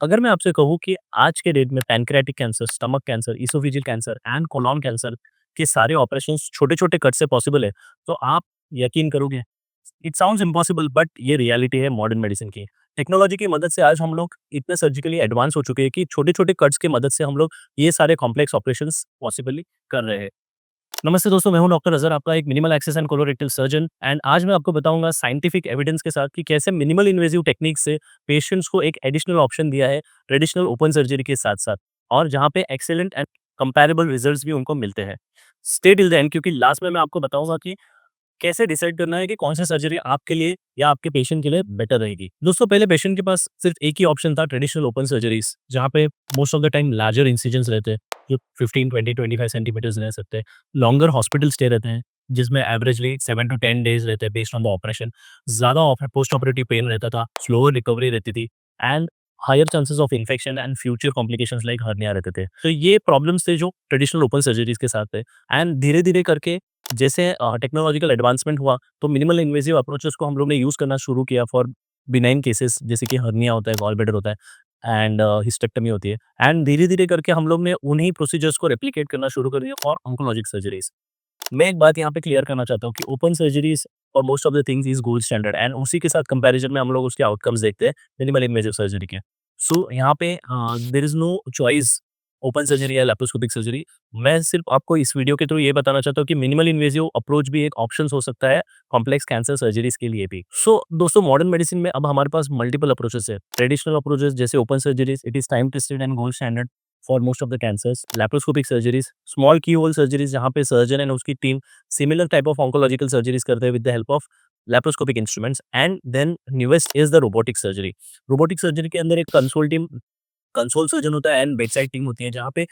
अगर मैं आपसे कहूँ कि आज के डेट में pancreatic cancer, stomach cancer, esophageal cancer and colon cancer के सारे ऑपरेशंस छोटे-छोटे कट से पॉसिबल है, तो आप यकीन करोगे, इट साउंड्स इम्पॉसिबल बट ये रियलिटी है मॉडर्न मेडिसिन की। टेक्नोलॉजी की मदद से आज हम लोग इतने सर्जिकली एडवांस हो चुके हैं कि छोटे-छोटे कट्स की मदद से हम लोग ये सारे कॉम्प्लेक्स ऑपरेशंस पॉसिबली कर रहे हैं। नमस्ते दोस्तों, मैं हूं डॉक्टर अज़हर, आपका एक minimal access and colorectal surgeon and आज मैं आपको बताऊंगा साइंटिफिक एविडेंस के साथ कि कैसे मिनिमल इन्वेजिव टेक्निक से पेशेंट्स को एक एडिशनल ऑप्शन दिया है ट्रेडिशनल ओपन सर्जरी के साथ-साथ और जहां पे एक्सीलेंट एंड कंपैरेबल रिजल्ट्स भी उनको मिलते हैं। स्टे टिल द एंड क्योंकि लास्ट में मैं आपको बताऊंगा कि कैसे डिसाइड करना है कि कौन सा सर्जरी आपके लिए या आपके पेशेंट के लिए बेटर रहेगी। दोस्तों, पहले पेशेंट के पास सिर्फ एक ही ऑप्शन था ट्रेडिशनल ओपन सर्जरीज, जहाँ पे most of the time larger incisions रहते हैं, जो 15, 20, 25 सेंटीमीटर्स रह सकते हैं। लॉन्गर हॉस्पिटल स्टे रहते हैं, जिसमें एवरेजली 7 टू 10 डेज रहते हैं बेस्ड ऑन द ऑपरेशन। ज़्यादा पोस्ट ऑपरेटिव पेन रहता था, स्लोअर रिकवरी रहती थी and higher chances of infection and future complications like hernia रहते थे। तो ये प्रॉब्लम्स थे जो ट्रेडिशनल ओपन सर्जरीज के साथ थे एंड धीरे-धीरे करके जैसे टेक्नोलॉजिकल एडवांसमेंट हुआ तो मिनिमल इन्वेसिव अप्रोचेस को हम लोग ने यूज़ करना शुरू किया फॉर बिनाइन केसेस जैसे कि हर्निया होता है, गॉल ब्लैडर होता है एंड हिस्टेक्टोमी होती है एंड धीरे-धीरे करके हम लोग ने उन्हीं प्रोसीजर्स को रेप्लिकेट करना शुरू कर दिया फॉर ऑन्कोलॉजिक सर्जरीज़। मैं एक बात यहाँ पे क्लियर करना चाहता हूँ कि ओपन सर्जरीज़ और most of the things is gold standard and उसी के साथ कंपैरिजन में हम लोग उसके आउटकम्स देखते हैं मिनिमल इन्वेसिव सर्जरी के। सो यहाँ पे there is no choice open surgery या लैप्रोस्कोपिक सर्जरी। मैं सिर्फ आपको इस वीडियो के थ्रू ये बताना चाहता हूँ कि मिनिमल इन्वेसिव अप्रोच भी एक ऑप्शंस हो सकता है कॉम्प्लेक्स कैंसर सर्जरीज के लिए भी। सो दोस्तों, मॉडर्न मेडिसिन में अब हमारे पास मल्टीपल अप्रोचेस है। ट्रेडिशनल अप्रोचेस जैसे open surgeries, it is time tested and gold standard for most of the cancers. Laparoscopic surgeries, small keyhole surgeries जहाँ पे सर्जन एंड उसकी team similar type of oncological surgeries करते हैं with the help of laparoscopic instruments and then newest is the robotic surgery. Robotic surgery के अंदर एक console surgeon होता है एंड बेड साइड टीम होती है जहाँ पे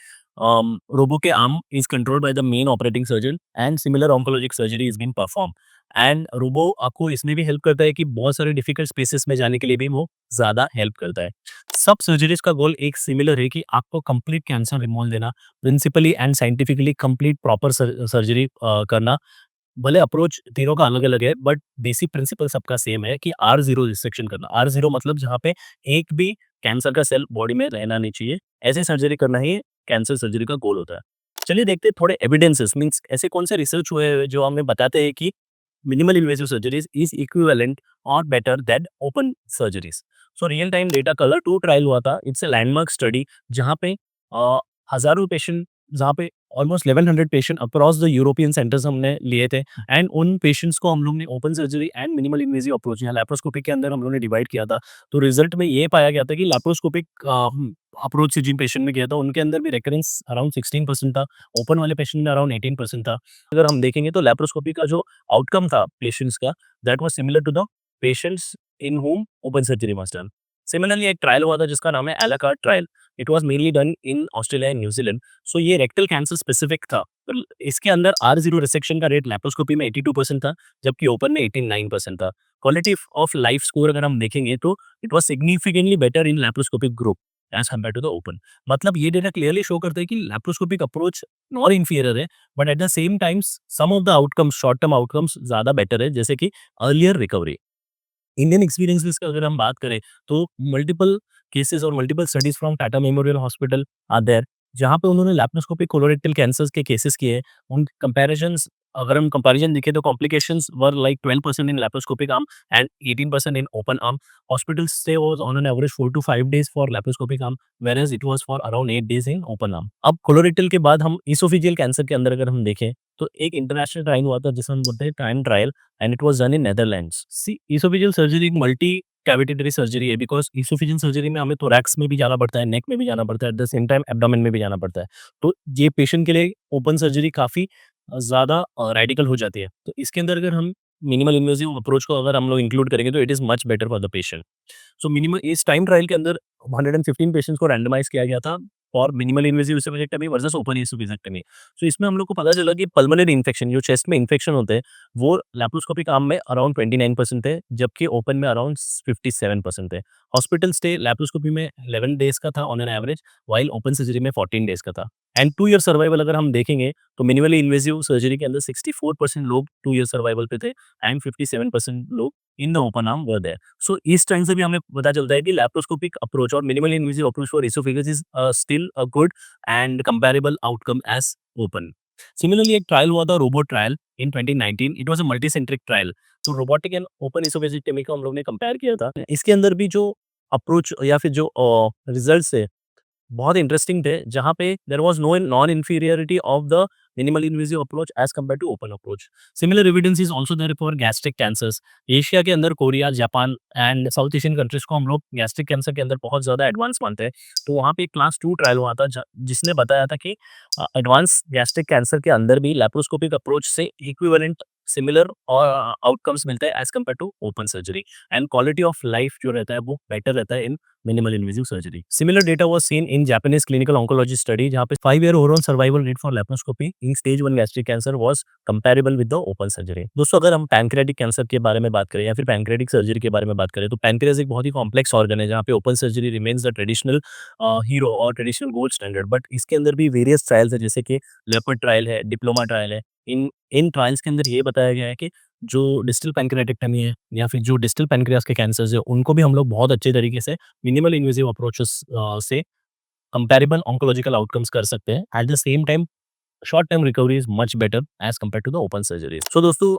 रोबो के arm is controlled by the main operating surgeon and similar oncologic surgery is been perform and robo आपको इसमें भी हेल्प करता है कि बहुत सारे डिफिकल्ट स्पेसेस में जाने के लिए भी वो ज़्यादा हेल्प करता है। सब सर्जरीज का गोल एक सिमिलर है कि आपको कंप्लीट कैंसर रिमूवल देना, principally and scientifically complete proper surgery करना। भले अप्रोच तीनों का अलग-अलग है बट बेसिक प्रिंसिपल सबका सेम है कि R0 रिसेक्शन करना। R0 मतलब जहाँ पे एक भी कैंसर का सेल बॉडी में रहना नहीं चाहिए। ऐसे सर्जरी करना ही कैंसर सर्जरी का गोल होता है। चलिए देखते हैं थोड़े एविडेंसेस मीन्स ऐसे कौन से रिसर्च हुए हैं जो हमें बताते हैं कि minimal invasive surgeries is equivalent और better than open surgeries. So real time data COLOR 2 trial हुआ था। इट्स अ लैंडमार्क स्टडी जहाँ पे हज़ारों पेशेंट जहाँ पे almost 1100 patient across the European centres हमने लिए थे एंड उन पेशेंट्स को हम लोग ने open surgery and minimal invasive approach या लैप्रोस्कोपिक के अंदर हम लोग ने डिवाइड किया था। तो रिजल्ट में ये पाया गया था कि लैप्रोस्कोपिक अप्रोच से जिन पेशेंट में किया था उनके अंदर भी रिकरेंस अराउंड 16% था, ओपन वाले पेशेंट में अराउंड 18% था। अगर हम देखेंगे तो लैप्रोस्कोपी का जो आउटकम था पेशेंट्स का, that was similar to the patients in whom open surgery was done. Similarly एक ट्रायल हुआ था जिसका नाम है ALaCaRT trial. It was mainly done in Australia and New Zealand. So ये रेक्टल कैंसर स्पेसिफिक था। तो इसके अंदर R0 रिसेक्शन का रेट लैप्रोस्कोपी में 82% था, जबकि ओपन में 89% था। क्वालिटी ऑफ लाइफ स्कोर अगर हम देखेंगे तो it was significantly better in laparoscopic group as compared to the open. मतलब ये डेटा क्लियरली शो करता है कि लैप्रोस्कोपिक अप्रोच नॉट इंफीरियर है, but at the same times some of the outcomes, short term outcomes ज़्यादा better है, जैसे कि अर्लियर रिकवरी। इंडियन एक्सपीरियंसेस की अगर हम बात करें तो मल्टीपल केसेस और multiple studies from Tata memorial hospital are there, जहाँ पे उन्होंने लैप्रोस्कोपिक कोलोरेक्टल कैंसर्स के केसेस किए। उन कंपैरिजंस अगर हम कंपैरिजन देखें तो complications were like 12% in laparoscopic arm and 18% in open arm. Hospital stay was on an average 4 to 5 days for laparoscopic arm whereas it was for around 8 days in open arm. अब colorectal के बाद हम oesophageal cancer के अंदर अगर हम देखें तो एक इंटरनेशनल ट्रायल हुआ था जिसे हम बोलते हैं time trial and it was done in Netherlands. See esophageal surgery एक मल्टी कैविटेटरी सर्जरी है बिकॉज़ esophageal सर्जरी में हमें थोरैक्स में भी जाना पड़ता है, नेक में भी जाना पड़ता है, eight the same time abdomen में भी जाना पड़ता है। तो ये पेशेंट के लिए ओपन सर्जरी काफ़ी ज़्यादा रेडिकल हो जाती है। तो इसके अंदर अगर हम मिनिमल इन्वेसिव अप्रोच को अगर हम लोग इंक्लूड करेंगे तो it is much better for the patient. So minimum इस टाइम ट्रायल के अंदर 115 पेशेंट्स को रैंडमाइज़ किया गया था for minimal invasive esophagectomy versus open esophagectomy. So इसमें हम लोग को पता चला कि पल्मोनरी इन्फेक्शन जो चेस्ट में इन्फेक्शन होते हैं वो लैप्रोस्कोपिक आर्म में अराउंड 29% है, जबकि ओपन में अराउंड 57% है। हॉस्पिटल स्टे लैप्रोस्कोपी में 11 डेज़ का था on an average, while open surgery में 14 डेज़ का था। एंड 2 ईयर सर्वाइवल अगर हम देखेंगे तो मिनिमली इन्वेसिव सर्जरी के अंदर 64% लोग 2 ईयर सर्वाइवल पे थे एंड 57% लोग in the open arm were there. So इस टाइम से भी हमें पता चलता है कि लैप्रोस्कोपिक अप्रोच और minimally invasive approach for esophagus is still a good and comparable outcome as open. Similarly एक ट्रायल हुआ था robot trial in 2019। It was a multicentric trial. तो रोबोटिक एंड ओपन एसोफेजिक्टमी को हम लोग ने कंपेयर किया था। इसके अंदर भी जो अप्रोच या फिर जो रिजल्ट्स है बहुत इंटरेस्टिंग थे, जहाँ पे there was no non inferiority of the minimal invasive approach as compare to open approach. Similar evidence is also there for gastric cancers. Asia के अंदर Korea, Japan and south Asian countries को हम लोग gastric cancer के अंदर बहुत ज़्यादा advance मानते हैं। तो वहाँ पे एक क्लास 2 ट्रायल हुआ था जिसने बताया था कि एडवांस गैस्ट्रिक कैंसर के अंदर भी लैप्रोस्कोपिक अप्रोच से इक्विवेलेंट सिमिलर आउटकम्स मिलते हैं as compare to open surgery and quality of life जो रहता है वो बेटर रहता है इन minimal invasive surgery. Similar data was seen in Japanese clinical oncology study जहाँ पे 5-year overall survival rate for laparoscopy in stage 1 gastric cancer was comparable with the open surgery. दोस्तों अगर हम पैनक्रियाटिक कैंसर के बारे में बात करें या फिर पैनक्रियाटिक सर्जरी के बारे में बात करें तो पैनक्रियास एक बहुत ही कॉम्प्लेक्स ऑर्गन है जहाँ पे open surgery remains the traditional hero और ट्रेडिशनल गोल्ड स्टैंडर्ड। बट इसके अंदर भी वेरियस ट्रायल्स है जैसे कि लेपर्ड ट्रायल है, डिप्लोमा ट्रायल है। इन इन ट्रायल्स के अंदर ये बताया गया है कि जो डिस्टल पैनक्रियाटेक्टमी है या फिर जो डिस्टल पैनक्रियास के कैंसर्स है उनको भी हम लोग बहुत अच्छे तरीके से मिनिमल इन्वेसिव अप्रोचेस से कंपैरेबल ऑन्कोलॉजिकल आउटकम्स कर सकते हैं। At the same time short term recovery is much better as compare to the open surgery. So दोस्तों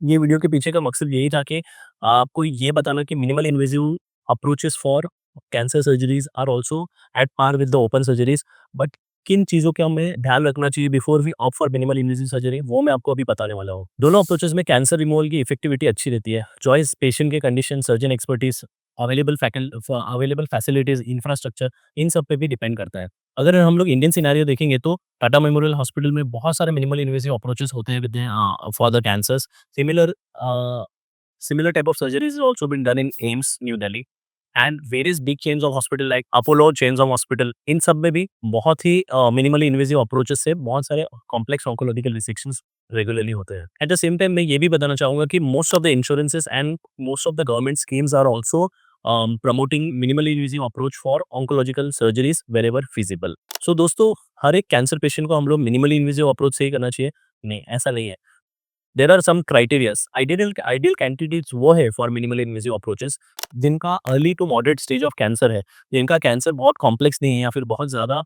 ये वीडियो के पीछे का मकसद यही था कि आपको ये बताना कि minimal invasive approaches for cancer surgeries are also at par with the open surgeries. But किन चीज़ों का हमें ध्यान रखना चाहिए before we opt for minimal invasive surgery वो मैं आपको अभी बताने वाला हूँ। दोनों अप्रोचेस में कैंसर रिमूवल की इफेक्टिविटी अच्छी रहती है। चॉइस पेशेंट के condition, surgeon expertise, available facilities, infrastructure, इन सब पे भी डिपेंड करता है। अगर हम लोग इंडियन सिनेरियो देखेंगे तो टाटा मेमोरियल हॉस्पिटल में बहुत सारे मिनिमल इन्वेसिव अप्रोचेस होते हैं with for the cancers. Similar Similar type of surgeries has also been done in AIIMS, New Delhi and various big chains of hospital like Apollo chains of hospital। इन सब में भी बहुत ही minimally invasive approaches से बहुत सारे complex oncological रिसेक्शंस regularly होते हैं। At the same time मैं ये भी बताना चाहूँगा कि most of the insurances and most of the government schemes are also promoting minimally invasive approach for oncological surgeries wherever feasible. So दोस्तों हर एक कैंसर पेशेंट को हम लोग मिनिमली इन्वेसिव अप्रोच से ही करना चाहिए? नहीं, ऐसा नहीं है। There are some criterias. Ideal candidates वो है फॉर मिनिमल इन्वेसिव अप्रोचेस जिनका early to moderate stage of cancer है, जिनका कैंसर बहुत कॉम्प्लेक्स नहीं है या फिर बहुत ज़्यादा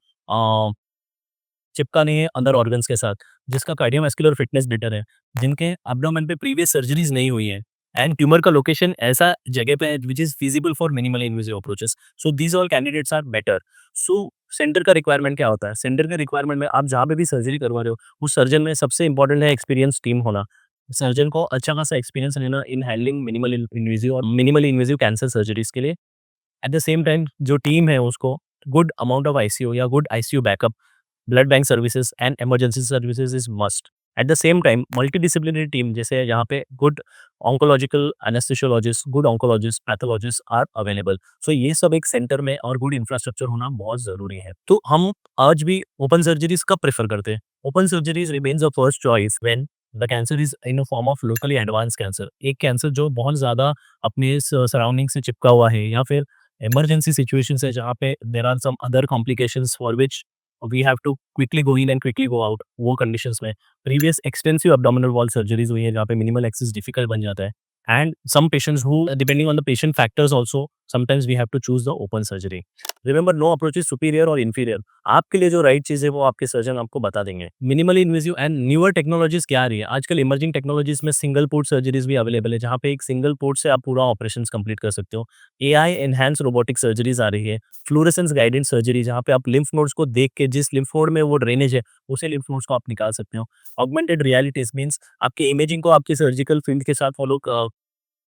चिपका नहीं है अदर ऑर्गन्स के साथ, जिसका कार्डियोवैस्कुलर फिटनेस बेटर है, जिनके एब्डोमेन पे प्रीवियस सर्जरीज नहीं हुई है एंड ट्यूमर का लोकेशन ऐसा जगह पे है which is feasible for minimal invasive approaches. So these all candidates are better. So centre का रिक्वायरमेंट क्या होता है? सेंटर के रिक्वायरमेंट में आप जहाँ पे भी सर्जरी करवा रहे हो उस सर्जन में सबसे इंपॉर्टेंट है एक्सपीरियंस टीम होना। सर्जन को अच्छा खासा एक्सपीरियंस लेना in handling minimal invasive cancer surgeries के लिए। एट द सेम टाइम जो टीम है उसको गुड अमाउंट ऑफ आईसीयू या good ICU backup, blood bank services and emergency services is must. At the same time multidisciplinary team जैसे यहाँ पे good oncological anaesthesiologist, good oncologist, pathologist are available. So ये सब एक centre में और good infrastructure होना बहुत जरूरी है। तो हम आज भी ओपन सर्जरीज कब प्रेफर करते हैं? Open surgeries remains a first choice when the cancer is in a form of locally advance cancer. एक कैंसर जो बहुत ज्यादा अपने सराउंडिंग से चिपका हुआ है या फिर इमरजेंसी सिचुएशंस है जहाँ पे there are some other complications for which we have to quickly go in and quickly go out. वो कंडीशंस में previous extensive abdominal wall surgeries हुई है जहाँ पे मिनिमल एक्सेस डिफिकल्ट बन जाता है and some patients who depending on the patient factors also sometimes we have to choose the open surgery. Remember no approach is superior और inferior. आपके लिए जो राइट चीज है वो आपके सर्जन आपको बता देंगे। Minimally invasive and newer technologies क्या आ रही है आजकल? इमर्जिंग टेक्नोलॉजीज में सिंगल पोर्ट सर्जरीज भी अवेलेबल है जहाँ पे एक सिंगल पोर्ट से आप पूरा ऑपरेशन कंप्लीट कर सकते हो। एआई एनहांस रोबोटिक सर्जरीज आ रही है। फ्लोरेसेंस गाइडेड सर्जरी जहाँ पे आप लिम्फ नोड्स को देख के जिस लिम्फ नोड में वो ड्रेनेज है उसे लिम्फ नोड्स को आप निकाल सकते हो। ऑगमेंटेड रियलिटीज मीन्स आपके इमेजिंग को आपके सर्जिकल फील्ड के साथ फॉलो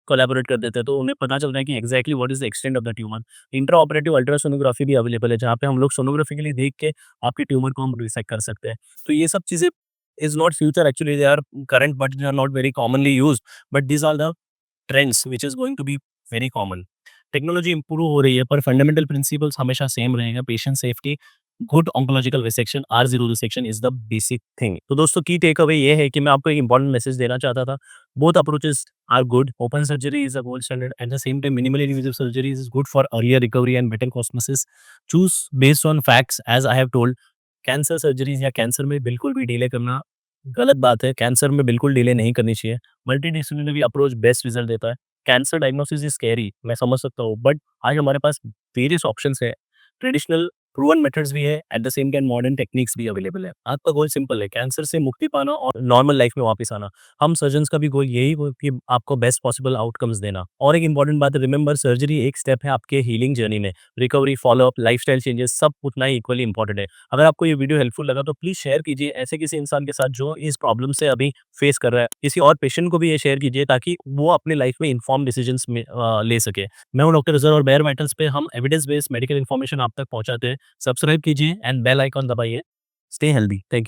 कोलैबोरेट कर देते हैं तो उन्हें पता चलता है कि exactly what is the extent of the tumour. Intra operative ultrasonography भी अवेलेबल है जहाँ पे हम लोग सोनोग्राफी के लिए देख के आपके ट्यूमर को हम रिसेक्ट कर सकते हैं। तो ये सब चीजें is not future, actually they are current but they are not very commonly used, but these are the trends which is going to be very common. Technology improve हो रही है पर फंडामेंटल प्रिंसिपल्स हमेशा सेम रहेगा। Patient safety, good oncological resection, R0 resection is the basic thing. तो दोस्तों की take away ये है कि मैं आपको एक इंपॉर्टेंट मैसेज देना चाहता था। Both approaches are good. Open surgery is a gold standard at the same time minimally invasive surgery is good for earlier recovery and better cosmosis. Choose based on facts as I have told. Cancer surgeries या cancer में बिल्कुल भी delay करना गलत बात है, cancer में बिल्कुल डिले नहीं करनी चाहिए। मल्टीडिसिप्लिनरी अप्रोच बेस्ट रिज़ल्ट देता है। कैंसर डायग्नोसिस इज़ स्कैरी, मैं समझ सकता हूँ, बट आज हमारे पास वेरियस ऑप्शंस है। ट्रेडिशनल प्रूवन मेथड्स भी है, eight the same time modern techniques भी अवेलेबल है। आपका गोल सिंपल है, कैंसर से मुक्ति पाना और नॉर्मल लाइफ में वापस आना। हम सर्जन्स का भी गोल यही हो कि आपको बेस्ट पॉसिबल आउटकम्स देना। और एक इंपॉर्टेंट बात है, रिमेंबर सर्जरी एक स्टेप है आपके हीलिंग जर्नी में। रिकवरी, फ़ॉलो-अप, लाइफ़स्टाइल चेंजेस सब उतना ही इक्वली इंपॉर्टेंट है। अगर आपको ये वीडियो हेल्पफुल लगा तो प्लीज़ शेयर कीजिए ऐसे किसी इंसान के साथ जो इस प्रॉब्लम से अभी फेस कर रहा है। किसी और पेशेंट को भी ये शेयर कीजिए ताकि वो अपने लाइफ में इन्फॉर्म्ड डिसीजंस में ले सके। मैं हूँ डॉक्टर अज़हर और बेयर मेटल्स पे हम एविडेंस बेस्ड मेडिकल इन्फॉर्मेशन आप तक पहुँचाते हैं। सब्सक्राइब कीजिए एंड बेल आइकन दबाइए। Stay healthy. Thank you.